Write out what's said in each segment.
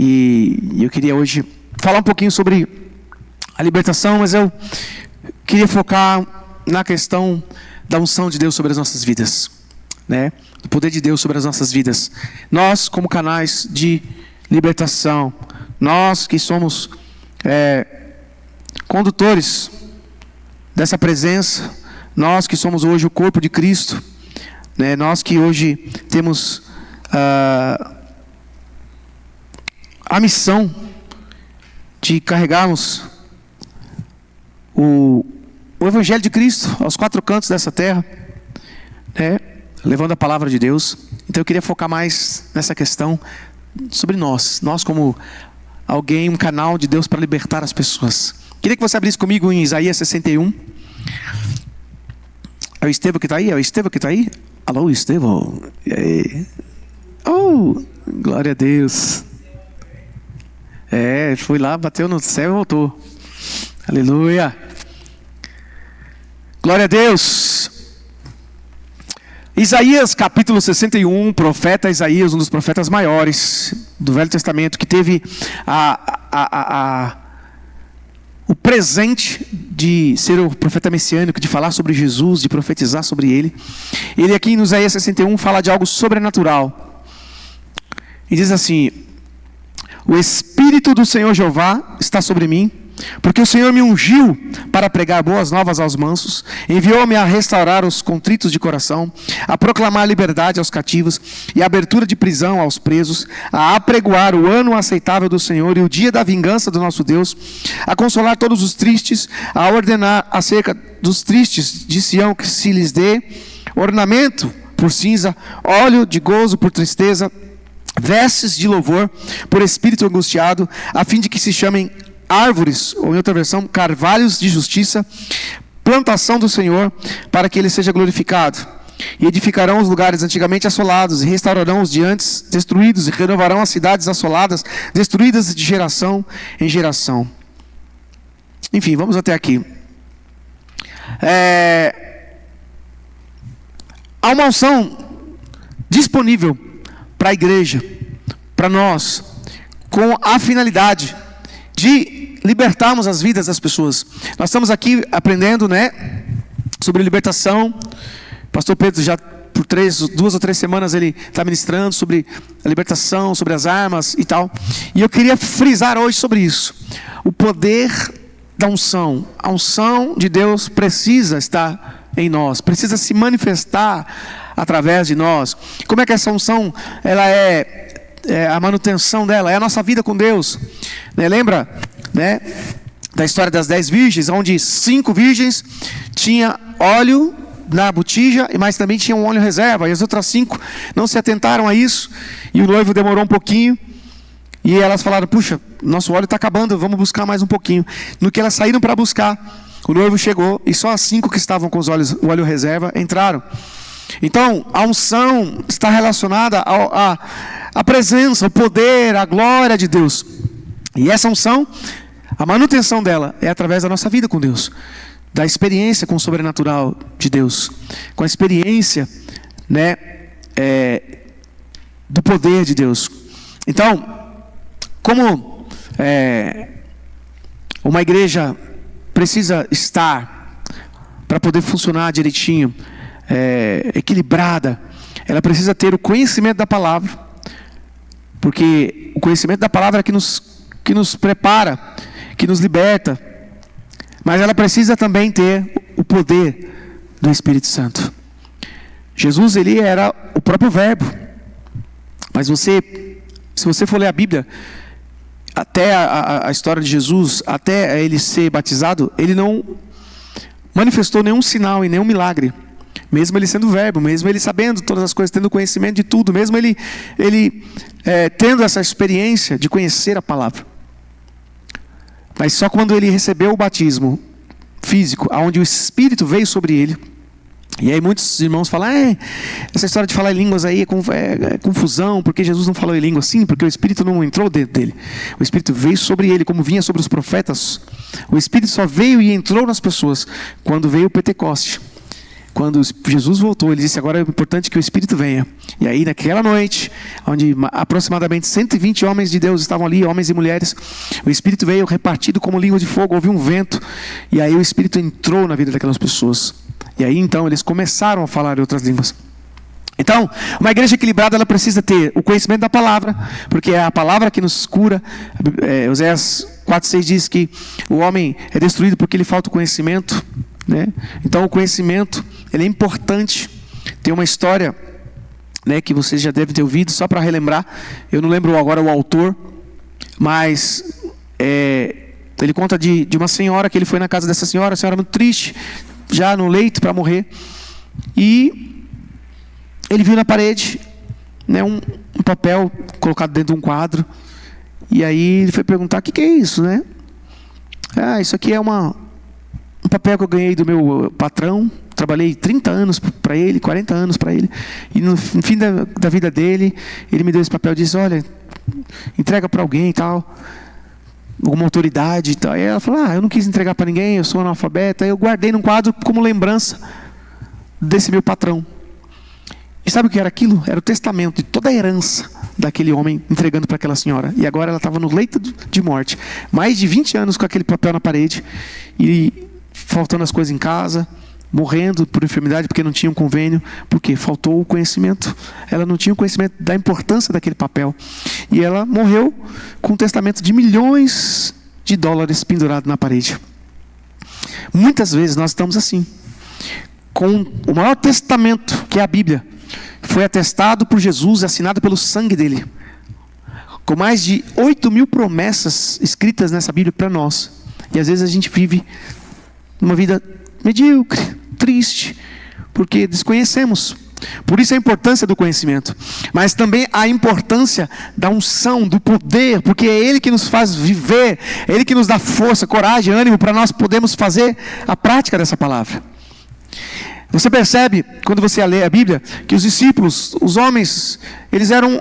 E eu queria hoje falar um pouquinho sobre a libertação, mas eu queria focar na questão da unção de Deus sobre as nossas vidas, né? O poder de Deus sobre as nossas vidas. Nós, como canais de libertação, nós que somos condutores dessa presença, nós que somos hoje o corpo de Cristo, né? Nós que hoje temos a missão de carregarmos o Evangelho de Cristo aos quatro cantos dessa terra, né? Levando a palavra de Deus. Então eu queria focar mais nessa questão sobre nós como alguém, um canal de Deus para libertar as pessoas. Queria que você abrisse comigo em Isaías 61. É o Estevão que está aí? É o Estevão que está aí? Alô, Estevão. E aí? Oh, glória a Deus. Fui lá, bateu no céu e voltou. Aleluia. Glória a Deus. Isaías capítulo 61, profeta Isaías, um dos profetas maiores do Velho Testamento, que teve o presente de ser o profeta messiânico, de falar sobre Jesus, de profetizar sobre ele. Ele aqui no Isaías 61 fala de algo sobrenatural. E diz assim: o Espírito do Senhor Jeová está sobre mim, porque o Senhor me ungiu para pregar boas novas aos mansos, enviou-me a restaurar os contritos de coração, a proclamar liberdade aos cativos e a abertura de prisão aos presos, a apregoar o ano aceitável do Senhor e o dia da vingança do nosso Deus, a consolar todos os tristes, a ordenar acerca dos tristes de Sião que se lhes dê ornamento por cinza, óleo de gozo por tristeza, vestes de louvor por espírito angustiado, a fim de que se chamem árvores, ou em outra versão, carvalhos de justiça, plantação do Senhor, para que Ele seja glorificado. E edificarão os lugares antigamente assolados, e restaurarão os de antes destruídos, e renovarão as cidades assoladas, destruídas de geração em geração. Enfim, vamos até aqui. Há uma unção disponível para a igreja, para nós, com a finalidade de libertarmos as vidas das pessoas. Nós estamos aqui aprendendo, né, sobre libertação. Pastor Pedro já por 2 ou 3 semanas ele está ministrando sobre a libertação, sobre as armas e tal. E eu queria frisar hoje sobre isso. O poder da unção. A unção de Deus precisa estar em nós, precisa se manifestar através de nós. Como é que essa unção, ela a manutenção dela, é a nossa vida com Deus, né? Lembra, né, da história das 10 virgens, onde 5 virgens tinha óleo na botija, mas também tinha um óleo reserva, e as outras 5 não se atentaram a isso, e o noivo demorou um pouquinho, e elas falaram: puxa, nosso óleo está acabando, vamos buscar mais um pouquinho. No que elas saíram para buscar, o noivo chegou, e só as 5 que estavam com o óleo reserva entraram. Então, a unção está relacionada à presença, ao poder, à glória de Deus. E essa unção, a manutenção dela é através da nossa vida com Deus, da experiência com o sobrenatural de Deus, com a experiência, né, do poder de Deus. Então, como uma igreja precisa estar para poder funcionar direitinho, equilibrada, ela precisa ter o conhecimento da palavra, porque o conhecimento da palavra é que nos prepara, que nos liberta, mas ela precisa também ter o poder do Espírito Santo. Jesus, ele era o próprio verbo, mas se você for ler a Bíblia, até a história de Jesus, até ele ser batizado, ele não manifestou nenhum sinal e nenhum milagre. Mesmo ele sendo verbo, mesmo ele sabendo todas as coisas, tendo conhecimento de tudo, mesmo ele tendo essa experiência de conhecer a palavra. Mas só quando ele recebeu o batismo físico, onde o Espírito veio sobre ele, e aí muitos irmãos falam: essa história de falar em línguas aí é confusão, porque Jesus não falou em línguas. Sim, porque o Espírito não entrou dentro dele. O Espírito veio sobre ele, como vinha sobre os profetas. O Espírito só veio e entrou nas pessoas quando veio o Pentecoste. Quando Jesus voltou, ele disse: agora é importante que o Espírito venha. E aí naquela noite, onde aproximadamente 120 homens de Deus estavam ali, homens e mulheres, o Espírito veio repartido como língua de fogo, houve um vento, e aí o Espírito entrou na vida daquelas pessoas. E aí então eles começaram a falar em outras línguas. Então, uma igreja equilibrada, ela precisa ter o conhecimento da palavra, porque é a palavra que nos cura. Oséias 4:6 diz que o homem é destruído porque lhe falta o conhecimento, né? Então o conhecimento, ele é importante. Tem uma história, né, que vocês já devem ter ouvido, só para relembrar. Eu não lembro agora o autor, mas ele conta de uma senhora, que ele foi na casa dessa senhora, a senhora muito triste, já no leito para morrer, e ele viu na parede, né, um papel colocado dentro de um quadro. E aí ele foi perguntar: o que é isso, né? Isso aqui é um papel que eu ganhei do meu patrão. Trabalhei 30 anos para ele, 40 anos para ele. E no fim da vida dele, ele me deu esse papel e disse: olha, entrega para alguém e tal, alguma autoridade e tal. E ela falou: eu não quis entregar para ninguém, eu sou analfabeta. Eu guardei num quadro como lembrança desse meu patrão. E sabe o que era aquilo? Era o testamento de toda a herança daquele homem, entregando para aquela senhora. E agora ela estava no leito de morte. Mais de 20 anos com aquele papel na parede. E faltando as coisas em casa. Morrendo por enfermidade porque não tinha um convênio. Porque faltou o conhecimento. Ela não tinha o conhecimento da importância daquele papel. E ela morreu com um testamento de milhões de dólares pendurado na parede. Muitas vezes nós estamos assim. Com o maior testamento, que é a Bíblia, foi atestado por Jesus e assinado pelo sangue dele, com mais de 8.000 promessas escritas nessa Bíblia para nós. E às vezes a gente vive uma vida medíocre, triste, porque desconhecemos. Por isso a importância do conhecimento, mas também a importância da unção, do poder, porque é Ele que nos faz viver, é Ele que nos dá força, coragem, ânimo para nós podermos fazer a prática dessa palavra. Você percebe, quando você lê a Bíblia, que os discípulos, os homens, eles eram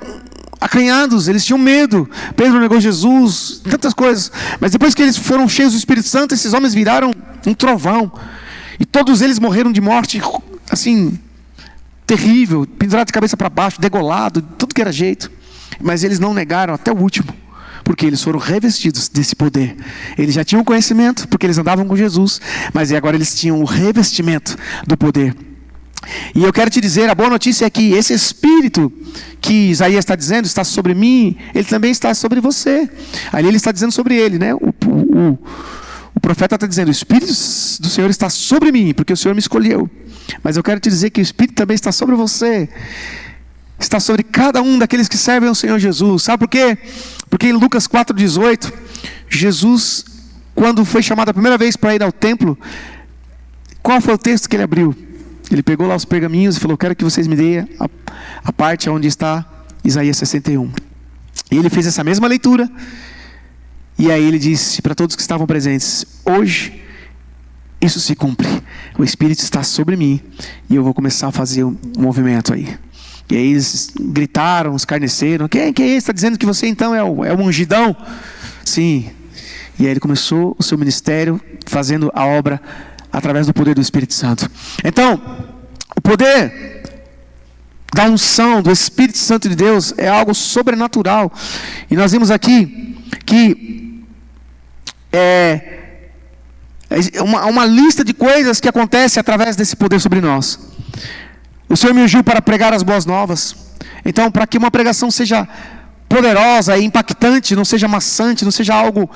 acanhados, eles tinham medo. Pedro negou Jesus, tantas coisas. Mas depois que eles foram cheios do Espírito Santo, esses homens viraram um trovão. E todos eles morreram de morte, assim, terrível, pendurado de cabeça para baixo, degolado, tudo que era jeito. Mas eles não negaram até o último, porque eles foram revestidos desse poder. Eles já tinham conhecimento, porque eles andavam com Jesus, mas agora eles tinham o revestimento do poder. E eu quero te dizer, a boa notícia é que esse Espírito que Isaías está dizendo, está sobre mim, ele também está sobre você. Ali ele está dizendo sobre ele, né? O profeta está dizendo: o Espírito do Senhor está sobre mim, porque o Senhor me escolheu. Mas eu quero te dizer que o Espírito também está sobre você. Está sobre cada um daqueles que servem ao Senhor Jesus. Sabe por quê? Porque em Lucas 4,18, Jesus, quando foi chamado a primeira vez para ir ao templo, qual foi o texto que ele abriu? Ele pegou lá os pergaminhos e falou: quero que vocês me deem a parte onde está Isaías 61. E ele fez essa mesma leitura. E aí ele disse para todos que estavam presentes: hoje isso se cumpre. O Espírito está sobre mim e eu vou começar a fazer um movimento aí. E aí eles gritaram, escarneceram: quem é esse? Está dizendo que você então é o ungidão? Sim. E aí ele começou o seu ministério fazendo a obra através do poder do Espírito Santo. Então, o poder da unção do Espírito Santo de Deus é algo sobrenatural. E nós vimos aqui que uma lista de coisas que acontecem através desse poder sobre nós. O Senhor me ungiu para pregar as boas novas. Então, para que uma pregação seja poderosa e impactante, não seja maçante, não seja algo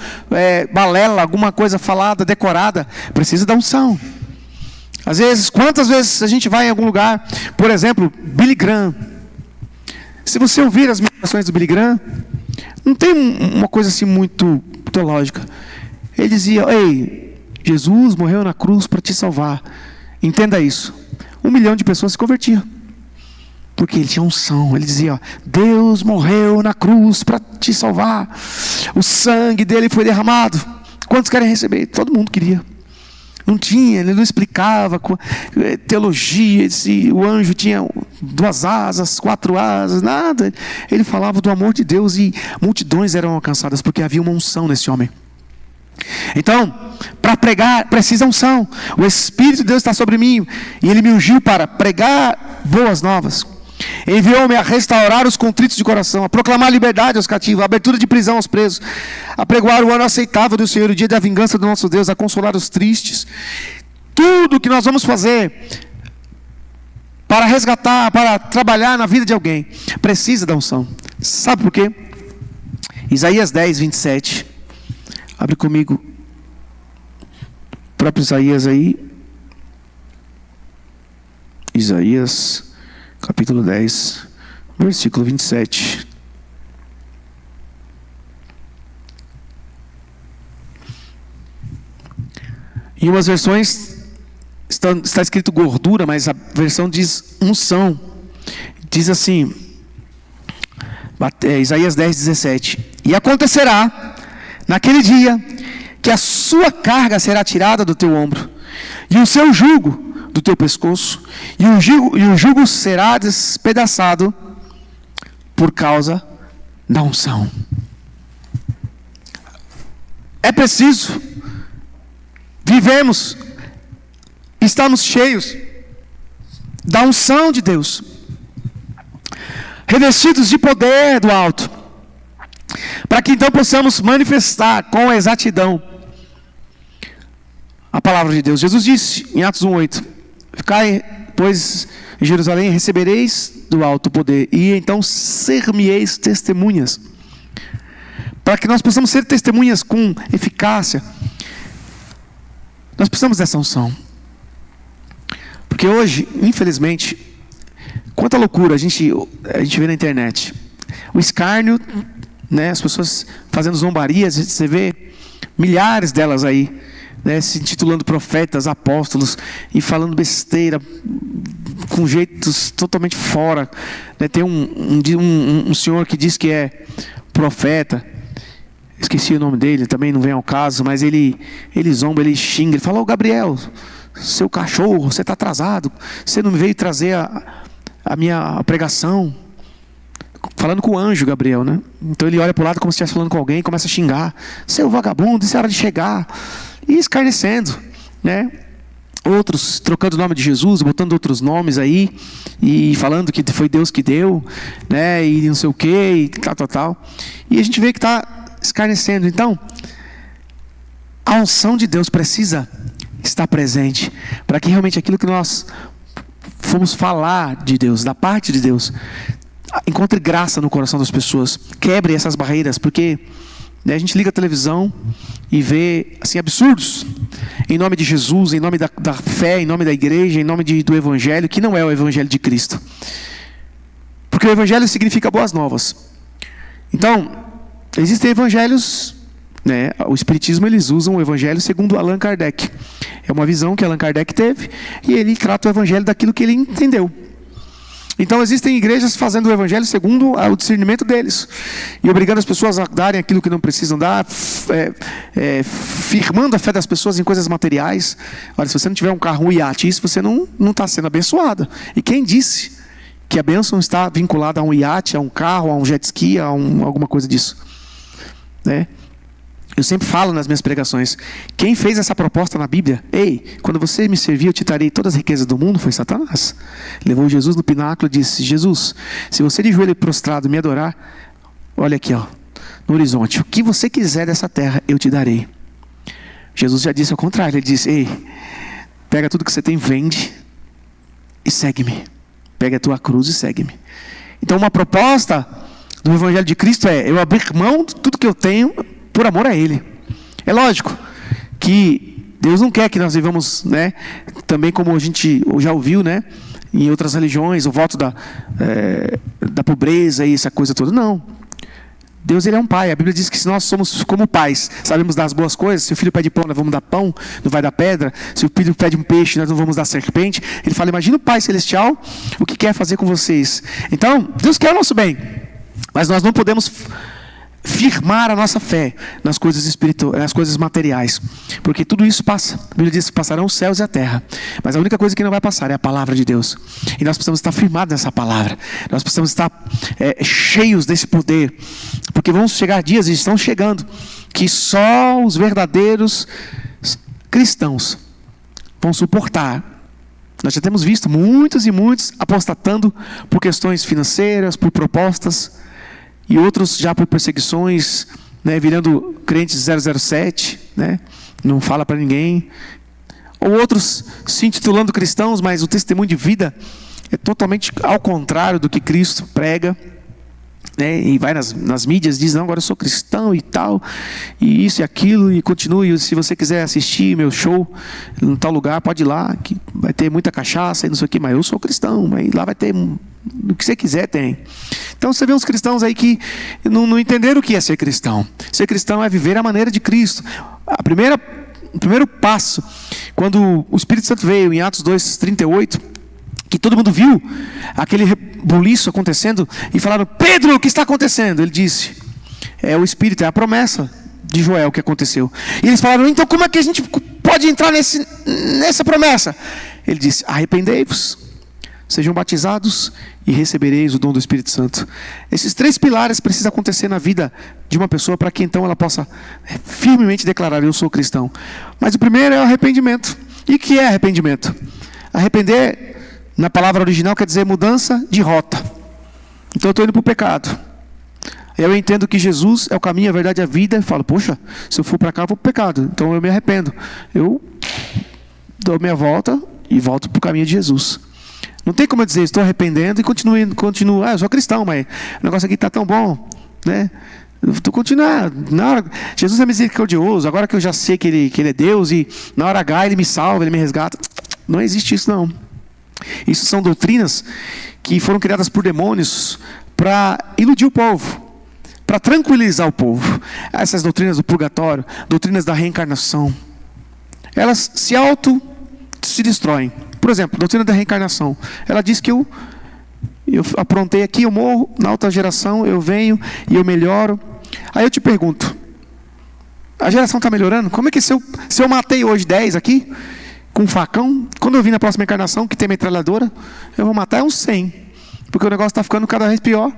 balela, alguma coisa falada, decorada, precisa da unção. Às vezes, quantas vezes a gente vai em algum lugar, por exemplo, Billy Graham. Se você ouvir as ministrações do Billy Graham, não tem uma coisa assim muito teológica. Ele dizia: ei, Jesus morreu na cruz para te salvar. Entenda isso. 1 milhão de pessoas se convertiam, porque ele tinha unção. Ele dizia: Deus morreu na cruz para te salvar, o sangue dele foi derramado. Quantos querem receber? Todo mundo queria. Não tinha, ele não explicava teologia, se o anjo tinha 2 asas, 4 asas, nada. Ele falava do amor de Deus e multidões eram alcançadas porque havia uma unção nesse homem. Então, para pregar, precisa unção. O Espírito de Deus está sobre mim, e Ele me ungiu para pregar boas novas. Enviou-me a restaurar os contritos de coração, a proclamar liberdade aos cativos, a abertura de prisão aos presos, a pregoar o ano aceitável do Senhor, o dia da vingança do nosso Deus, a consolar os tristes. Tudo que nós vamos fazer para resgatar, para trabalhar na vida de alguém, precisa da unção. Sabe por quê? Isaías 10, 27. Abre comigo. O próprio Isaías aí. Isaías, capítulo 10, versículo 27. Em umas versões está escrito gordura, mas a versão diz unção. Diz assim, Isaías 10, 17. E acontecerá naquele dia que a sua carga será tirada do teu ombro, e o seu jugo do teu pescoço, e o jugo será despedaçado por causa da unção. É preciso vivemos, estamos cheios da unção de Deus, revestidos de poder do alto, para que então possamos manifestar com exatidão a palavra de Deus. Jesus disse em Atos 1:8: ficai, pois, em Jerusalém, recebereis do alto poder, e então ser-me-eis testemunhas. Para que nós possamos ser testemunhas com eficácia, nós precisamos dessa unção. Porque hoje, infelizmente, quanta loucura a gente vê na internet. O escárnio, né, as pessoas fazendo zombarias, você vê milhares delas aí, né, se intitulando profetas, apóstolos, e falando besteira, com jeitos totalmente fora. Né, tem um senhor que diz que é profeta, esqueci o nome dele, também não vem ao caso, mas ele zomba, ele xinga, ele fala: ô Gabriel, seu cachorro, você está atrasado, você não veio trazer a minha pregação. Falando com o anjo Gabriel, né? Então ele olha para o lado como se estivesse falando com alguém e começa a xingar: seu vagabundo, isso é hora de chegar. E escarnecendo, né? Outros trocando o nome de Jesus, botando outros nomes aí, e falando que foi Deus que deu, né? E não sei o que, e tal. E a gente vê que está escarnecendo. Então, a unção de Deus precisa estar presente, para que realmente aquilo que nós fomos falar de Deus, da parte de Deus, encontre graça no coração das pessoas, quebre essas barreiras, porque, né, a gente liga a televisão e vê assim, absurdos em nome de Jesus, em nome da fé, em nome da igreja, em nome do evangelho, que não é o evangelho de Cristo, porque o evangelho significa boas novas. Então, existem evangelhos, né, o espiritismo, eles usam o evangelho segundo Allan Kardec. É uma visão que Allan Kardec teve, e ele trata o evangelho daquilo que ele entendeu. Então existem igrejas fazendo o evangelho segundo o discernimento deles, e obrigando as pessoas a darem aquilo que não precisam dar, firmando a fé das pessoas em coisas materiais. Olha, se você não tiver um carro, um iate, isso você não está sendo abençoado. E quem disse que a bênção está vinculada a um iate, a um carro, a um jet ski, a alguma coisa disso, né? Eu sempre falo nas minhas pregações: quem fez essa proposta na Bíblia, quando você me servir, eu te darei todas as riquezas do mundo, foi Satanás. Levou Jesus no pináculo e disse: Jesus, se você de joelho prostrado me adorar, olha aqui, ó, no horizonte, o que você quiser dessa terra, eu te darei. Jesus já disse ao contrário, ele disse: pega tudo que você tem, vende e segue-me. Pega a tua cruz e segue-me. Então, uma proposta do Evangelho de Cristo é eu abrir mão de tudo que eu tenho por amor a Ele. É lógico que Deus não quer que nós vivamos, né, também como a gente já ouviu, né, em outras religiões, o voto da pobreza e essa coisa toda. Não. Deus, Ele é um pai. A Bíblia diz que se nós somos como pais, sabemos dar as boas coisas. Se o filho pede pão, nós vamos dar pão, não vai dar pedra. Se o filho pede um peixe, nós não vamos dar serpente. Ele fala: imagina o Pai Celestial, o que quer fazer com vocês. Então, Deus quer o nosso bem, mas nós não podemos firmar a nossa fé nas coisas espirituais, nas coisas materiais, porque tudo isso passa. A Bíblia diz que passarão os céus e a terra, mas a única coisa que não vai passar é a palavra de Deus, e nós precisamos estar firmados nessa palavra. Nós precisamos estar cheios desse poder, porque vão chegar dias, e estão chegando, que só os verdadeiros cristãos vão suportar. Nós já temos visto muitos e muitos apostatando por questões financeiras, por propostas, e outros já por perseguições, né, virando crentes 007, né, não fala para ninguém. Ou outros se intitulando cristãos, mas o testemunho de vida é totalmente ao contrário do que Cristo prega, né? E vai nas mídias, diz, não, agora eu sou cristão e tal, e isso e aquilo, e continue, se você quiser assistir meu show em tal lugar, pode ir lá, que vai ter muita cachaça e não sei o que, mas eu sou cristão, mas lá vai ter o que você quiser, tem. Então você vê uns cristãos aí que não entenderam o que é ser cristão. Ser cristão é viver a maneira de Cristo. O primeiro passo, quando o Espírito Santo veio em Atos 2:38, que todo mundo viu aquele rebuliço acontecendo e falaram: Pedro, o que está acontecendo? Ele disse: é o Espírito, é a promessa de Joel que aconteceu. E eles falaram: então como é que a gente pode entrar nessa promessa? Ele disse: arrependei-vos, sejam batizados e recebereis o dom do Espírito Santo. Esses 3 pilares precisam acontecer na vida de uma pessoa para que então ela possa firmemente declarar: eu sou cristão. Mas o primeiro é o arrependimento. E o que é arrependimento? Arrepender, na palavra original, quer dizer mudança de rota. Então eu estou indo para o pecado. Eu entendo que Jesus é o caminho, a verdade e a vida. E falo: poxa, se eu for para cá, eu vou para o pecado. Então eu me arrependo. Eu dou minha volta e volto para o caminho de Jesus. Não tem como eu dizer, estou arrependendo e continuo. Eu sou cristão, mas o negócio aqui está tão bom, né? Tu continuar. Jesus é misericordioso. Agora que eu já sei que ele é Deus, e na hora H ele me salva, ele me resgata. Não existe isso, não. Isso são doutrinas que foram criadas por demônios para iludir o povo, para tranquilizar o povo. Essas doutrinas do purgatório, doutrinas da reencarnação, elas se destroem. Por exemplo, a doutrina da reencarnação, ela diz que eu aprontei aqui, eu morro, na outra geração eu venho e eu melhoro. Aí eu te pergunto, a geração está melhorando? Como é que se eu matei hoje 10 aqui, com um facão, quando eu vir na próxima encarnação, que tem metralhadora, eu vou matar uns 100. Porque o negócio está ficando cada vez pior.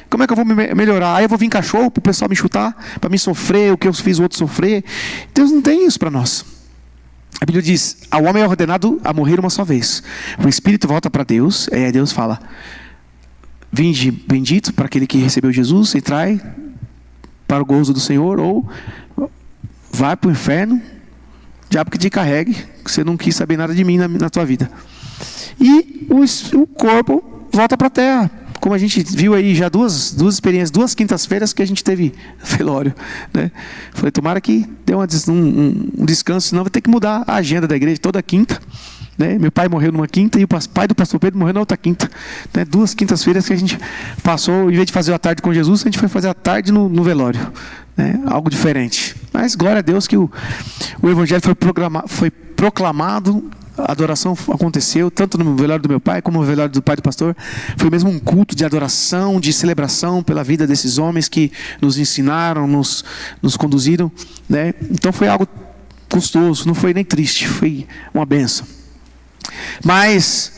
Como é que eu vou melhorar? Aí eu vou vir cachorro para o pessoal me chutar, para me sofrer, o que eu fiz o outro sofrer. Deus não tem isso para nós. A Bíblia diz: ao homem é ordenado a morrer uma só vez. O espírito volta para Deus, e aí Deus fala: vinde bendito para aquele que recebeu Jesus, entrai para o gozo do Senhor, ou vai para o inferno, diabo que te carregue, que você não quis saber nada de mim na tua vida. E o corpo volta para a terra. Como a gente viu aí já duas experiências, 2 quintas-feiras que a gente teve velório, né? Falei, tomara que dê um descanso, senão vai ter que mudar a agenda da igreja toda quinta, né? Meu pai morreu numa quinta e o pai do pastor Pedro morreu na outra quinta, né? 2 quintas-feiras que a gente passou, em vez de fazer a tarde com Jesus, a gente foi fazer a tarde no velório, né? Algo diferente. Mas glória a Deus que o evangelho foi proclamado. A adoração aconteceu tanto no velório do meu pai como no velório do pai do pastor. Foi mesmo um culto de adoração, de celebração pela vida desses homens que nos ensinaram, nos conduziram, né? Então foi algo gostoso, não foi nem triste, foi uma bênção. Mas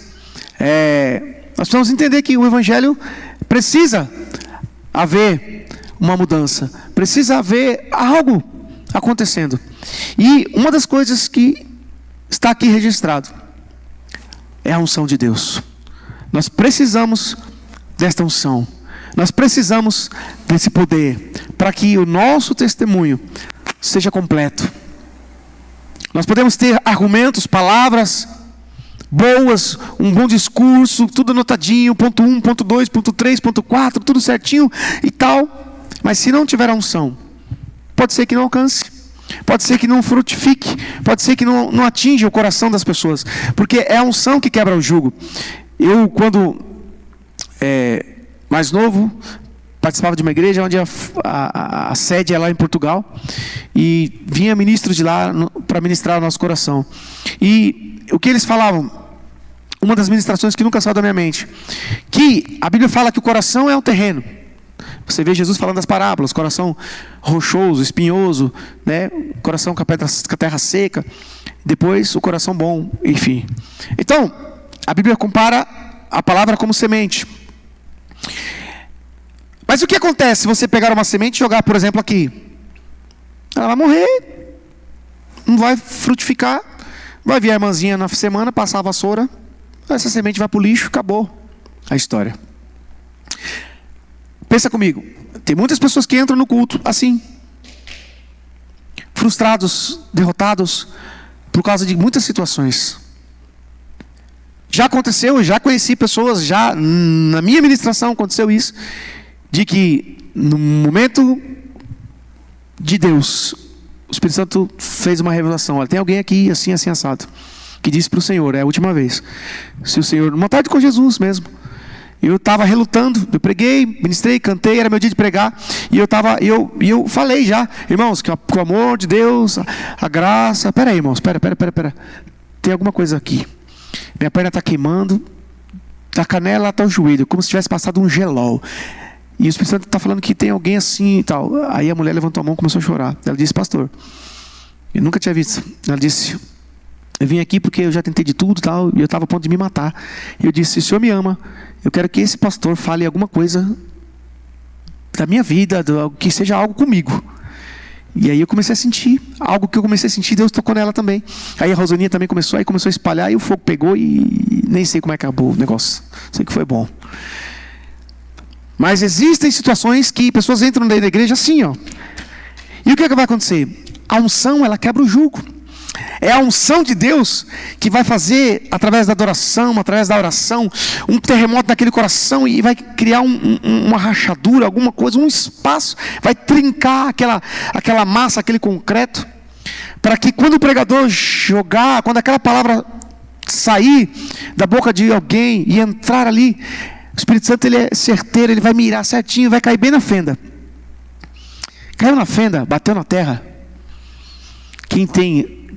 nós precisamos entender que o evangelho precisa haver uma mudança, precisa haver algo acontecendo. E uma das coisas que está aqui registrado é a unção de Deus. Nós precisamos desta unção. Nós precisamos desse poder para que o nosso testemunho seja completo. Nós podemos ter argumentos, palavras boas, um bom discurso, tudo anotadinho, ponto 1, ponto 2, ponto 3, ponto 4, tudo certinho e tal. Mas se não tiver a unção, pode ser que não alcance. Pode ser que não frutifique, pode ser que não atinja o coração das pessoas, porque é a unção que quebra o jugo. Eu, quando mais novo, participava de uma igreja onde a sede é lá em Portugal, e vinha ministros de lá para ministrar o nosso coração. E o que eles falavam, uma das ministrações que nunca saiu da minha mente, que a Bíblia fala que o coração é um terreno. Você vê Jesus falando das parábolas, coração rochoso, espinhoso, né? Coração com a terra seca, depois o coração bom, enfim. Então, a Bíblia compara a palavra como semente. Mas o que acontece se você pegar uma semente e jogar, por exemplo, aqui? Ela vai morrer, não vai frutificar. Vai vir a irmãzinha na semana, passar a vassoura, essa semente vai para o lixo, acabou a história. Pensa comigo, tem muitas pessoas que entram no culto assim, frustrados, derrotados, por causa de muitas situações. Já aconteceu, já conheci pessoas, já na minha ministração aconteceu isso, de que no momento de Deus, o Espírito Santo fez uma revelação. Olha, tem alguém aqui assim, assim, assado, que disse para o Senhor, é a última vez. Se o Senhor, numa tarde com Jesus mesmo, eu estava relutando, eu preguei, ministrei, cantei, era meu dia de pregar, e eu falei já, irmãos, que o amor de Deus, a graça, peraí, irmãos, pera, tem alguma coisa aqui, minha perna está queimando, da canela até o joelho, como se tivesse passado um gelol, e o Espírito Santo está falando que tem alguém assim e tal. Aí a mulher levantou a mão e começou a chorar. Ela disse, pastor, eu nunca tinha visto. Ela disse, eu vim aqui porque eu já tentei de tudo e tal, e eu estava a ponto de me matar. E eu disse, se o Senhor me ama, eu quero que esse pastor fale alguma coisa da minha vida, que seja algo comigo. E aí eu comecei a sentir, algo que eu comecei a sentir, Deus tocou nela também. Aí a Rosaninha também começou a espalhar, e o fogo pegou, e nem sei como é que acabou o negócio. Sei que foi bom. Mas existem situações que pessoas entram dentro da igreja assim, ó. E o que é que vai acontecer? A unção, ela quebra o jugo. É a unção de Deus que vai fazer, através da adoração, através da oração, um terremoto naquele coração, e vai criar uma rachadura, alguma coisa, um espaço, vai trincar aquela massa, aquele concreto, para que quando o pregador jogar, quando aquela palavra sair da boca de alguém e entrar ali, o Espírito Santo, ele é certeiro, ele vai mirar certinho, vai cair bem na fenda. Caiu na fenda, bateu na terra. Quem tem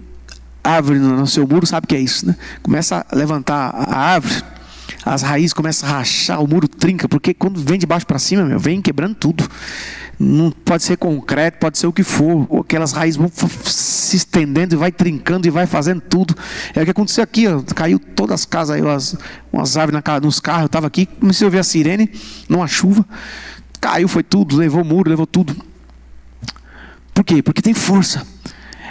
árvore no seu muro sabe o que é isso, né? Começa a levantar a árvore, as raízes começam a rachar, o muro trinca, porque quando vem de baixo para cima, vem quebrando tudo. Não pode ser concreto, pode ser o que for, aquelas raízes vão se estendendo e vai trincando e vai fazendo tudo. É o que aconteceu aqui, ó. Caiu todas as casas, umas árvores nos carros. Eu estava aqui, comecei a ouvir a sirene numa chuva, caiu, foi tudo, levou o muro, levou tudo. Por quê? Porque tem força.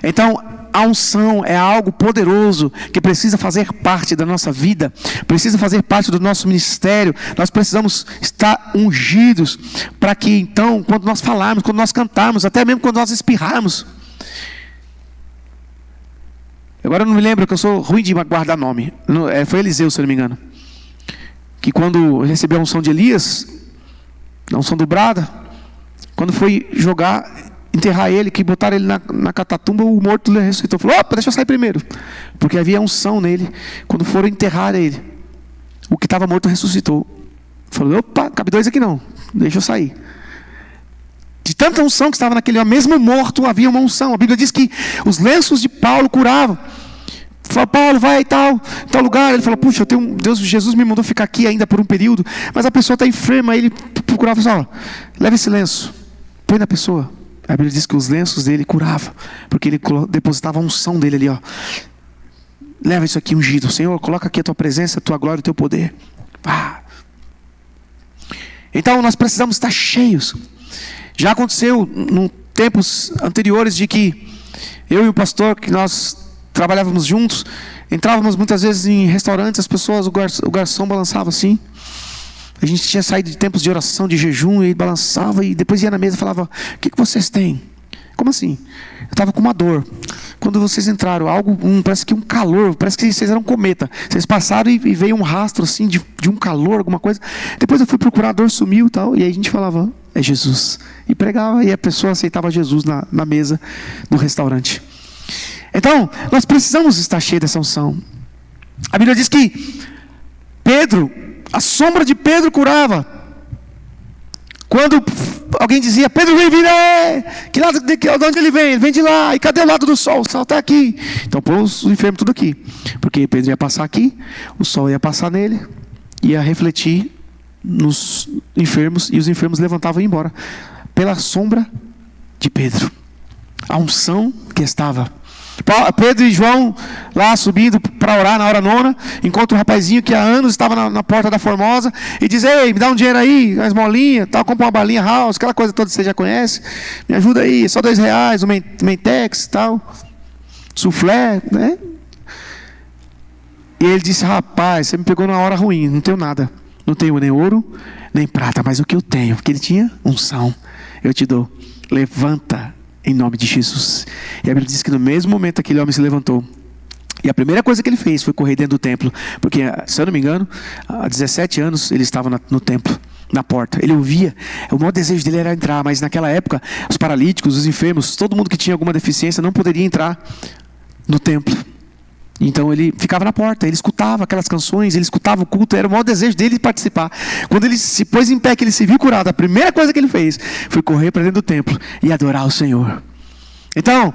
Então a unção é algo poderoso que precisa fazer parte da nossa vida, precisa fazer parte do nosso ministério. Nós precisamos estar ungidos para que então, quando nós falarmos, quando nós cantarmos, até mesmo quando nós espirrarmos. Agora eu não me lembro, que eu sou ruim de guardar nome. Foi Eliseu, se eu não me engano, que quando recebeu a unção de Elias, a unção dobrada, quando foi enterrar ele, que botaram ele na catatumba, o morto ressuscitou. Falou, opa, deixa eu sair primeiro. Porque havia unção nele. Quando foram enterrar ele, o que estava morto ressuscitou. Falou, opa, cabe dois aqui não, deixa eu sair. De tanta unção que estava naquele homem, mesmo morto havia uma unção. A Bíblia diz que os lenços de Paulo curavam. Falou, Paulo, vai em tal lugar. Ele falou, puxa, Jesus me mandou ficar aqui ainda por um período, mas a pessoa está enferma. Aí ele procurava, falou, leva esse lenço, põe na pessoa. A Bíblia diz que os lenços dele curavam, porque ele depositava a unção dele ali, ó. Leva isso aqui ungido, Senhor, coloca aqui a tua presença, a tua glória, o teu poder. Então nós precisamos estar cheios. Já aconteceu em tempos anteriores de que eu e o pastor, que nós trabalhávamos juntos, entrávamos muitas vezes em restaurantes, as pessoas, o garçom balançava assim. A gente tinha saído de tempos de oração, de jejum, e ele balançava, e depois ia na mesa e falava, o que vocês têm? Como assim? Eu estava com uma dor. Quando vocês entraram, parece que um calor, parece que vocês eram um cometa. Vocês passaram e veio um rastro assim de um calor, alguma coisa. Depois eu fui procurar, a dor sumiu e tal, e aí a gente falava, é Jesus. E pregava, e a pessoa aceitava Jesus na mesa do restaurante. Então, nós precisamos estar cheios dessa unção. A Bíblia diz que a sombra de Pedro curava. Quando alguém dizia, Pedro vem vir, de onde ele vem? Ele vem de lá. E cadê o lado do sol? O sol está aqui. Então pôs os enfermos tudo aqui. Porque Pedro ia passar aqui, o sol ia passar nele, ia refletir nos enfermos, e os enfermos levantavam e iam embora. Pela sombra de Pedro. A unção que estava. Pedro e João lá subindo para orar na hora nona, encontra um rapazinho que há anos estava na porta da Formosa e diz: ei, me dá um dinheiro aí, uma esmolinha, tal, compra uma balinha house, aquela coisa toda que você já conhece, me ajuda aí, só R$2, um Mentex, tal, soufflé, né? E ele disse: rapaz, você me pegou numa hora ruim, não tenho nada, não tenho nem ouro, nem prata, mas o que eu tenho, porque ele tinha unção, eu te dou, levanta em nome de Jesus. E a Bíblia diz que no mesmo momento aquele homem se levantou, e a primeira coisa que ele fez foi correr dentro do templo, porque, se eu não me engano, há 17 anos ele estava no templo, na porta, ele ouvia, o maior desejo dele era entrar, mas naquela época, os paralíticos, os enfermos, todo mundo que tinha alguma deficiência não poderia entrar no templo. Então ele ficava na porta, ele escutava aquelas canções, ele escutava o culto, era o maior desejo dele de participar. Quando ele se pôs em pé, que ele se viu curado, a primeira coisa que ele fez foi correr para dentro do templo e adorar o Senhor. Então,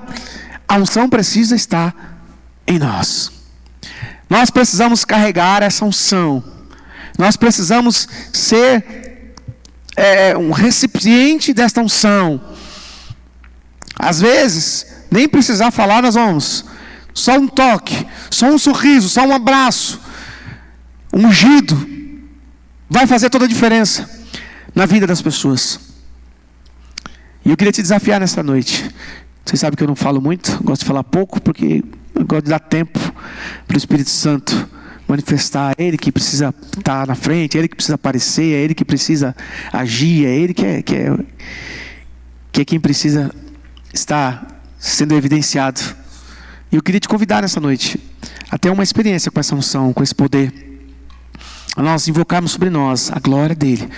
a unção precisa estar em nós. Nós precisamos carregar essa unção. Nós precisamos ser um recipiente desta unção. Às vezes, nem precisar falar, nós vamos. Só um toque, só um sorriso, só um abraço, um ungido vai fazer toda a diferença na vida das pessoas. E eu queria te desafiar nessa noite. Vocês sabem que eu não falo muito, gosto de falar pouco, porque eu gosto de dar tempo para o Espírito Santo manifestar. É Ele que precisa estar na frente, é Ele que precisa aparecer, é Ele que precisa agir, é Ele que é quem precisa estar sendo evidenciado. E eu queria te convidar nessa noite a ter uma experiência com essa unção, com esse poder, a nós invocarmos sobre nós a glória dEle,